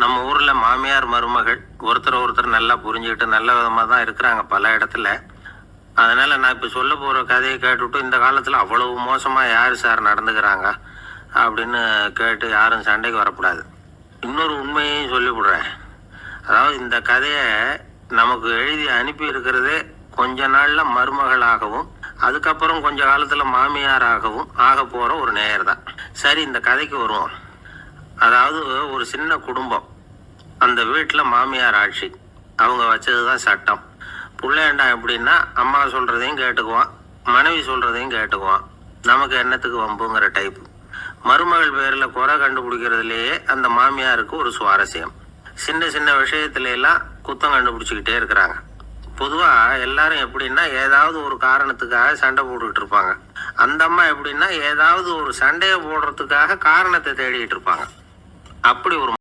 நம்ம ஊரில் மாமியார் மருமகள் ஒருத்தர் நல்லா புரிஞ்சுக்கிட்டு நல்ல விதமாக தான் இருக்கிறாங்க பல இடத்துல. அதனால் நான் இப்போ சொல்ல போகிற கதையை கேட்டுவிட்டு இந்த காலத்தில் அவ்வளவு மோசமாக யார் சார் நடந்துக்கிறாங்க அப்படின்னு கேட்டு யாரும் சண்டைக்கு வரக்கூடாது. இன்னொரு உண்மையையும் சொல்லிவிடுறேன். அதாவது இந்த கதையை நமக்கு எழுதி அனுப்பி இருக்கிறதே கொஞ்ச நாளில் மருமகளாகவும் அதுக்கப்புறம் கொஞ்ச காலத்தில் மாமியாராகவும் ஆக போகிற ஒரு நேயர் தான். சரி, இந்த கதைக்கு வருவோம். அதாவது ஒரு சின்ன குடும்பம், அந்த வீட்டில் மாமியார் ஆட்சி, அவங்க வச்சது தான் சட்டம். பிள்ளையண்டா எப்படின்னா அம்மா சொல்கிறதையும் கேட்டுக்குவான், மனைவி சொல்கிறதையும் கேட்டுக்குவான், நமக்கு என்னத்துக்கு வம்புங்கிற டைப்பு. மருமகள் பேரில் குறை கண்டுபிடிக்கிறதுலேயே அந்த மாமியாருக்கு ஒரு சுவாரஸ்யம். சின்ன சின்ன விஷயத்துல எல்லாம் குத்தம் கண்டுபிடிச்சிக்கிட்டே இருக்கிறாங்க. பொதுவாக எல்லாரும் எப்படின்னா ஏதாவது ஒரு காரணத்துக்காக சண்டை போட்டுக்கிட்டு இருப்பாங்க. அந்த அம்மா எப்படின்னா ஏதாவது ஒரு சண்டையை போடுறதுக்காக காரணத்தை தேடிட்டு இருப்பாங்க. அப்படி ஒரு